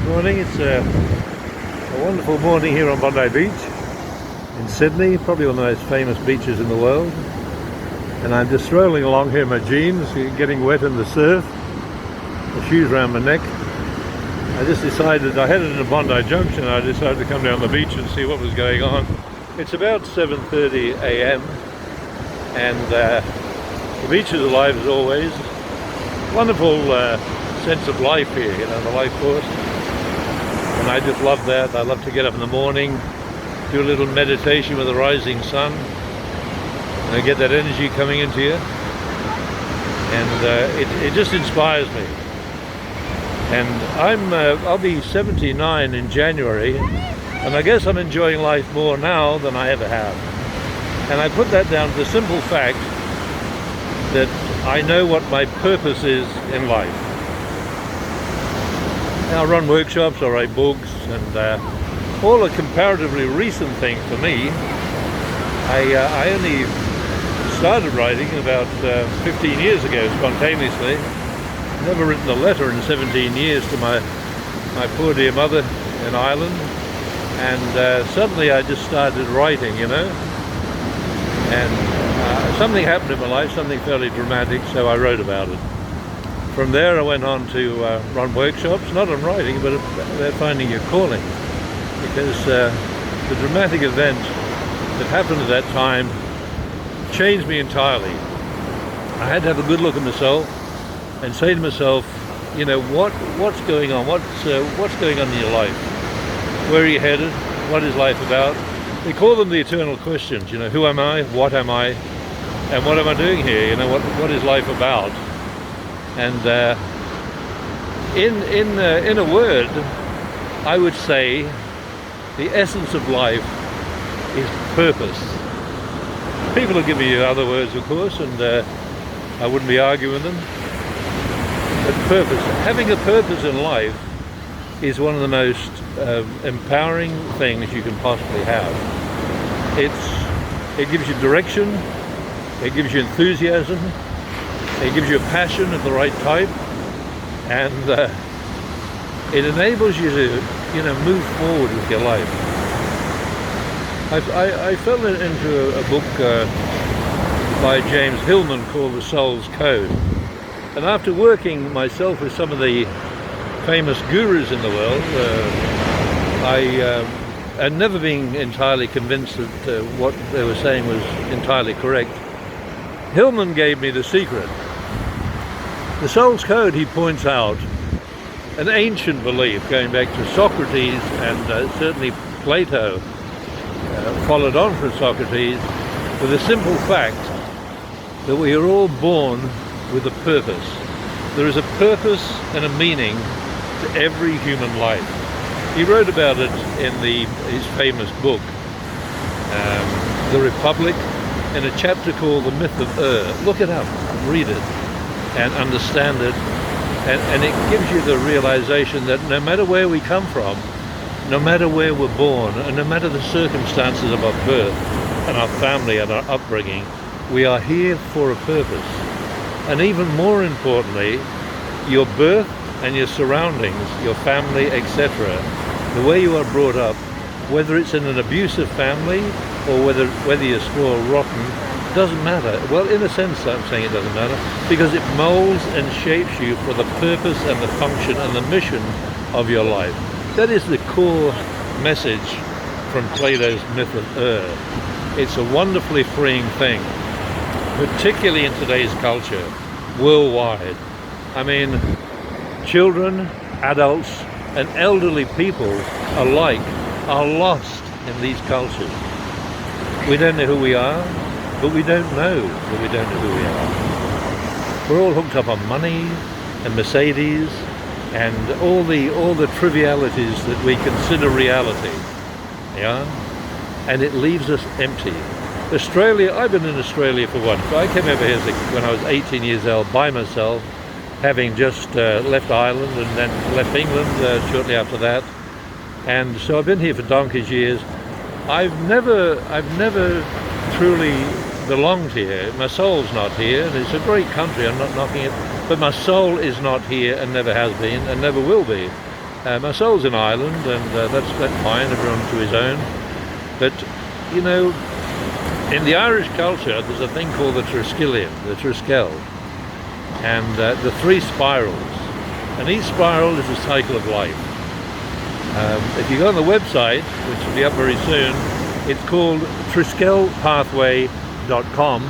Good morning. It's a wonderful morning here on Bondi Beach in Sydney, probably one of the most famous beaches in the world. And I'm just strolling along here in my jeans, getting wet in the surf, the shoes around my neck. I just decided, I headed into Bondi Junction, I decided to come down the beach and see what was going on. It's about 7:30 a.m. and the beach is alive as always. Wonderful sense of life here, you know, the life force. And I just love that. I love to get up in the morning, do a little meditation with the rising sun, and get that energy coming into you. And it just inspires me. And I'll be 79 in January, and I guess I'm enjoying life more now than I ever have. And I put that down to the simple fact that I know what my purpose is in life. I run workshops, I write books, and all a comparatively recent thing for me. I only started writing about 15 years ago, spontaneously. Never written a letter in 17 years to my poor dear mother in Ireland, and suddenly I just started writing, you know. And something happened in my life, something fairly dramatic, so I wrote about it. From there I went on to run workshops, not on writing, but about finding your calling. Because the dramatic event that happened at that time changed me entirely. I had to have a good look at myself and say to myself, you know, what's going on? What's going on in your life? Where are you headed? What is life about? They call them the eternal questions, you know, who am I? What am I? And what am I doing here? You know, what is life about? And in a word, I would say the essence of life is purpose. People will give me other words, of course, and I wouldn't be arguing them. But purpose, having a purpose in life is one of the most empowering things you can possibly have. It gives you direction, it gives you enthusiasm, it gives you a passion of the right type, and it enables you to, you know, move forward with your life. I fell into a book by James Hillman called The Soul's Code, and after working myself with some of the famous gurus in the world, and never being entirely convinced that what they were saying was entirely correct, Hillman gave me the secret. The Soul's Code, he points out, an ancient belief going back to Socrates, and certainly Plato followed on from Socrates, with the simple fact that we are all born with a purpose. There is a purpose and a meaning to every human life. He wrote about it in his famous book, The Republic, in a chapter called The Myth of Look it up, read it, and understand it, and it gives you the realization that no matter where we come from, no matter where we're born, and no matter the circumstances of our birth and our family and our upbringing, we are here for a purpose. And even more importantly, your birth and your surroundings, your family, etc., the way you are brought up, whether it's in an abusive family or whether you're spoiled rotten, doesn't matter. Well, in a sense, I'm saying it doesn't matter, because it molds and shapes you for the purpose and the function and the mission of your life. That is the core message from Plato's Myth of It's a wonderfully freeing thing, particularly in today's culture, worldwide. I mean, children, adults, and elderly people alike are lost in these cultures. We don't know who we are, but we don't know that we don't know who we are. We're all hooked up on money and Mercedes and all the trivialities that we consider reality, yeah? And it leaves us empty. Australia, I've been in Australia for once. I came over here when I was 18 years old by myself, having just left Ireland and then left England shortly after that. And so I've been here for donkey's years. I've never truly belonged here. My soul's not here, and it's a great country, I'm not knocking it, but my soul is not here and never has been and never will be. My soul's in Ireland, and that's fine, everyone to his own. But, you know, in the Irish culture, there's a thing called the Triskel, and the 3 spirals. And each spiral is a cycle of life. If you go on the website, which will be up very soon, it's called triskelpathway.com.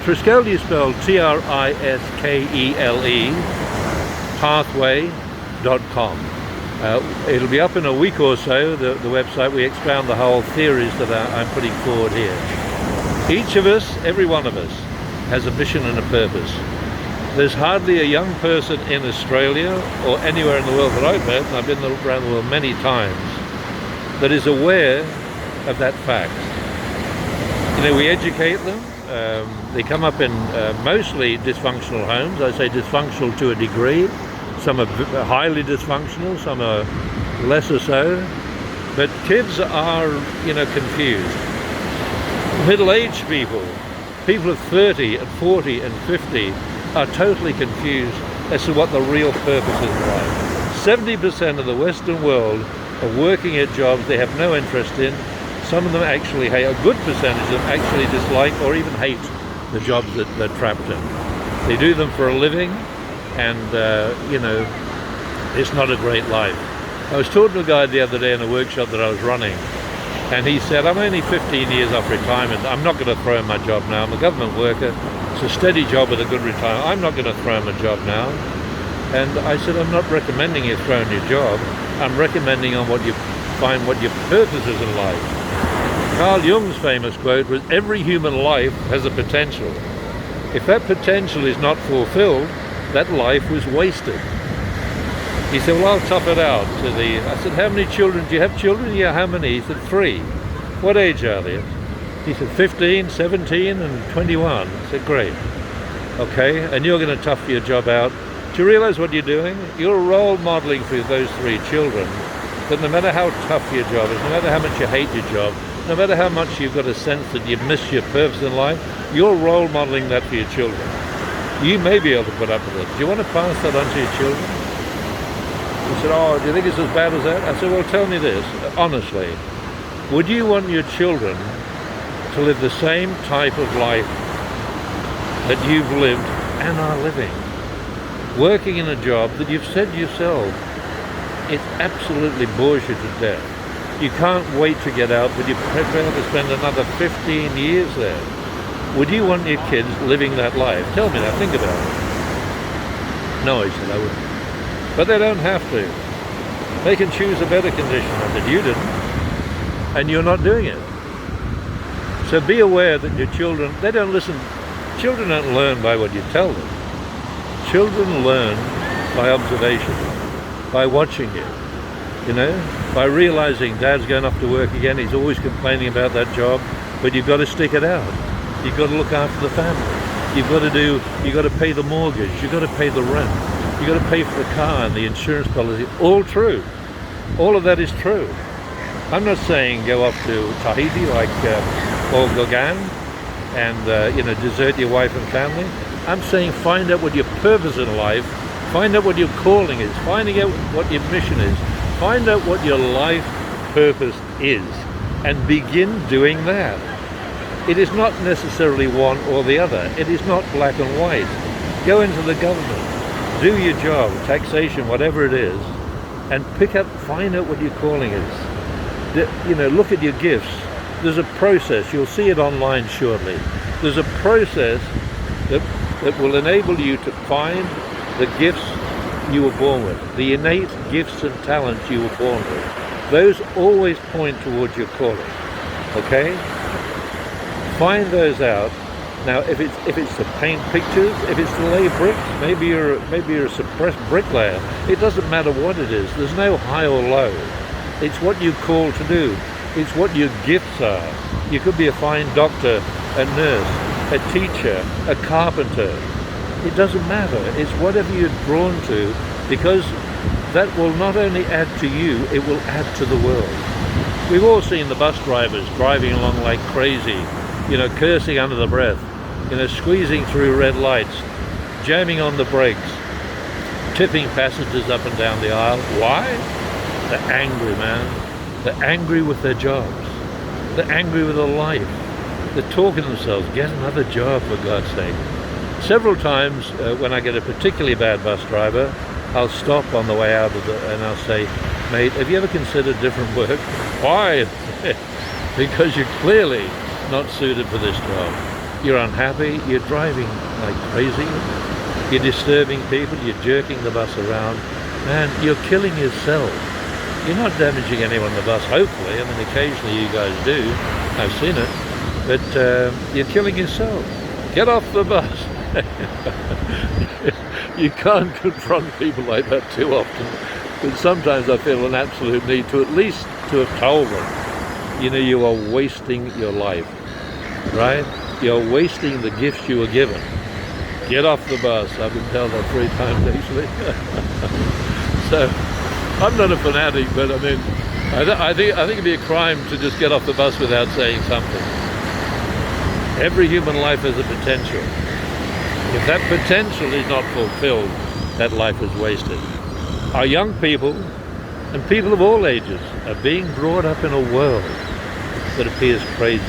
Triskel you spell Triskele, pathway.com. It'll be up in a week or so, the website. We expound the whole theories that I'm putting forward here. Each of us, every one of us, has a mission and a purpose. There's hardly a young person in Australia or anywhere in the world that I've met, and I've been around the world many times, that is aware of that fact. You know, we educate them. They come up in mostly dysfunctional homes. I say dysfunctional to a degree. Some are highly dysfunctional, some are lesser so. But kids are, you know, confused. Middle-aged people, people of 30 and 40 and 50 are totally confused as to what the real purpose is in life. 70% of the Western world are working at jobs they have no interest in. Some of them actually hate, a good percentage of them actually dislike or even hate the jobs that they're trapped in. They do them for a living, and you know, it's not a great life. I was talking to a guy the other day in a workshop that I was running, and he said, I'm only 15 years off retirement. I'm not going to throw in my job now. I'm a government worker. It's a steady job with a good retirement. I'm not going to throw in my job now. And I said, I'm not recommending you throw in your job. I'm recommending on what you find what your purpose is in life. Carl Jung's famous quote was, every human life has a potential. If that potential is not fulfilled, that life was wasted. He said, well, I'll tough it out. I said, how many children? Do you have children? Yeah, how many? He said, 3. What age are they? He said, 15, 17, and 21. I said, great. Okay, and you're going to tough your job out. Do you realize what you're doing? You're role modeling for those 3 children that no matter how tough your job is, no matter how much you hate your job, no matter how much you've got a sense that you've missed your purpose in life, you're role modeling that for your children. You may be able to put up with it. Do you want to pass that on to your children? He said, oh, do you think it's as bad as that? I said, well, tell me this, honestly. Would you want your children to live the same type of life that you've lived and are living? Working in a job that you've said yourself, it absolutely bores you to death. You can't wait to get out, but you prefer to spend another 15 years there. Would you want your kids living that life? Tell me that, think about it. No, he said, I wouldn't. But they don't have to. They can choose a better condition. I said, you didn't. And you're not doing it. So be aware that your children, they don't listen. Children don't learn by what you tell them. Children learn by observation, by watching you. You know, by realizing Dad's going off to work again, he's always complaining about that job, but you've got to stick it out. You've got to look after the family. You've got to pay the mortgage, you've got to pay the rent, you've got to pay for the car and the insurance policy. All true. All of that is true. I'm not saying go off to Tahiti like Paul Gauguin and you know, desert your wife and family. I'm saying find out what your purpose in life, find out what your calling is, finding out what your mission is. Find out what your life purpose is and begin doing that. It is not necessarily one or the other. It is not black and white. Go into the government, do your job, taxation, whatever it is, and find out what your calling is. You know, look at your gifts. There's a process. You'll see it online shortly. There's a process that will enable you to find the gifts you were born with, the innate gifts and talents you were born with. Those always point towards your calling. Okay? Find those out. Now, if it's to paint pictures, if it's to lay bricks, maybe you're a suppressed bricklayer. It doesn't matter what it is. There's no high or low. It's what you're called to do. It's what your gifts are. You could be a fine doctor, a nurse, a teacher, a carpenter. It doesn't matter. It's whatever you're drawn to, because that will not only add to you, it will add to the world. We've all seen the bus drivers driving along like crazy, you know, cursing under the breath, you know, squeezing through red lights, jamming on the brakes. tipping passengers up and down the aisle. Why? They're angry, man. They're angry with their jobs. They're angry with their life. They're talking to themselves, get another job for God's sake. Several times when I get a particularly bad bus driver, I'll stop on the way out and I'll say, mate, have you ever considered different work? Why? Because you're clearly not suited for this job. You're unhappy, you're driving like crazy, you're disturbing people, you're jerking the bus around. Man, you're killing yourself. You're not damaging anyone on the bus, hopefully. I mean, occasionally you guys do. I've seen it. But you're killing yourself. Get off the bus. You can't confront people like that too often. But sometimes I feel an absolute need to at least to have told them, you know, you are wasting your life, right? You're wasting the gifts you were given. Get off the bus. I've been told that 3 times actually. So I'm not a fanatic, but I mean, I think it'd be a crime to just get off the bus without saying something. Every human life has a potential. If that potential is not fulfilled, that life is wasted. Our young people, and people of all ages, are being brought up in a world that appears crazy.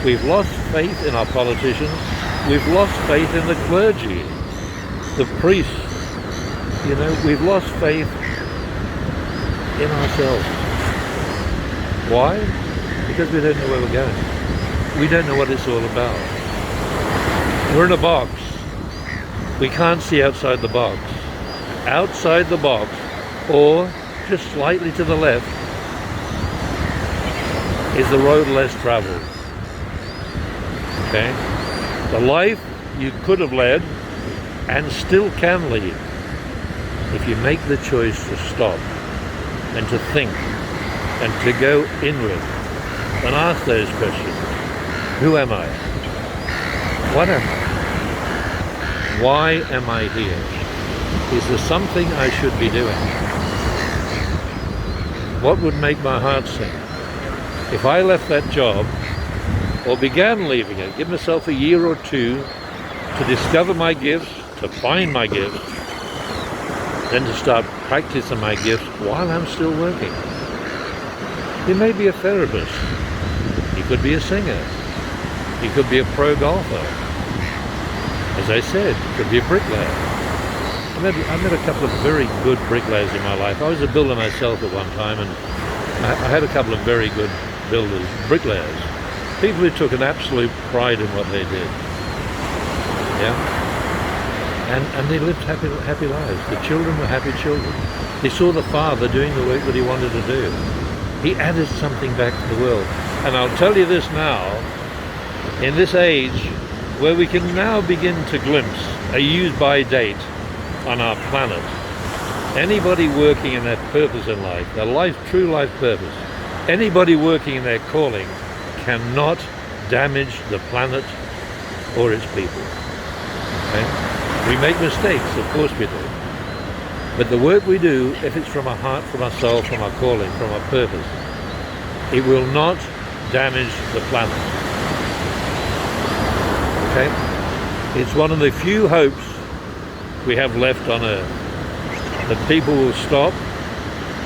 We've lost faith in our politicians. We've lost faith in the clergy, the priests. You know, we've lost faith in ourselves. Why? Because we don't know where we're going. We don't know what it's all about. We're in a box. We can't see outside the box. Outside the box, or just slightly to the left, is the road less traveled. Okay? The life you could have led and still can lead if you make the choice to stop and to think and to go inward and ask those questions. Who am I? What am I? Why am I here? Is there something I should be doing? What would make my heart sing? If I left that job, or began leaving it, give myself a year or 2 to discover my gifts, to find my gifts, then to start practicing my gifts while I'm still working. You may be a therapist. You could be a singer. You could be a pro golfer. As I said, you could be a bricklayer. I met a couple of very good bricklayers in my life. I was a builder myself at one time, and I had a couple of very good builders, bricklayers. People who took an absolute pride in what they did. Yeah? And they lived happy lives. The children were happy children. They saw the father doing the work that he wanted to do. He added something back to the world. And I'll tell you this now, in this age where we can now begin to glimpse a use-by date on our planet, anybody working in their purpose in life, their life, true life purpose, anybody working in their calling cannot damage the planet or its people. Okay? We make mistakes, of course we do. But the work we do, if it's from our heart, from our soul, from our calling, from our purpose, it will not damage the planet. Okay? It's one of the few hopes we have left on Earth, that people will stop,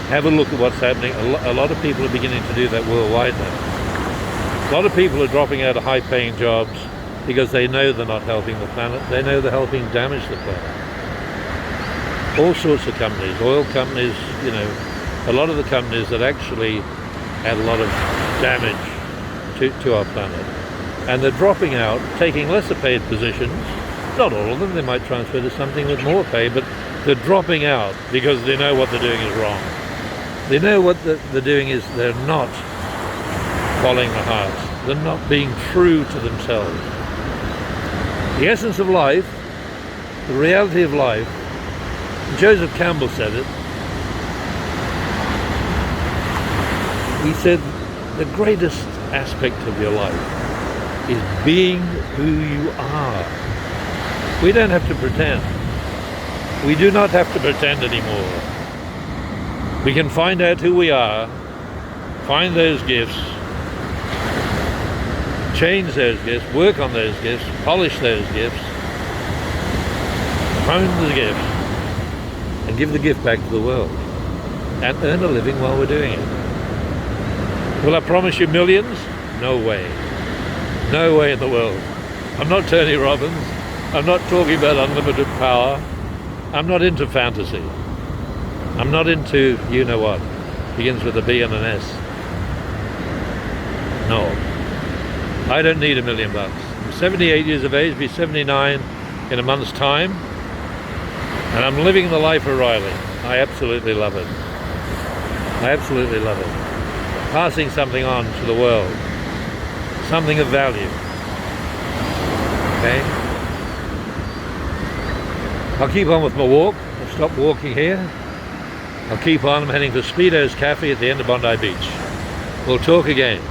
have a look at what's happening. A lot of people are beginning to do that worldwide now. A lot of people are dropping out of high-paying jobs because they know they're not helping the planet. They know they're helping damage the planet. All sorts of companies, oil companies, you know, a lot of the companies that actually add a lot of damage to our planet. And they're dropping out, taking lesser paid positions. Not all of them, they might transfer to something with more pay, but they're dropping out because they know what they're doing is wrong. They know what they're doing is they're not following the heart. They're not being true to themselves. The essence of life, the reality of life, Joseph Campbell said it. He said, the greatest aspect of your life is being who you are. We don't have to pretend. We do not have to pretend anymore. We can find out who we are, find those gifts, change those gifts, work on those gifts, polish those gifts, hone the gifts, and give the gift back to the world and earn a living while we're doing it. Will I promise you millions? No way. No way in the world. I'm not Tony Robbins. I'm not talking about unlimited power. I'm not into fantasy. I'm not into you know what. Begins with a B and an S. No. I don't need $1 million. I'm 78 years of age, be 79 in a month's time. And I'm living the life of Riley. I absolutely love it. I absolutely love it. Passing something on to the world. Something of value. Okay? I'll keep on with my walk. I'll stop walking here. I'll keep on. I'm heading to Speedo's Cafe at the end of Bondi Beach. We'll talk again.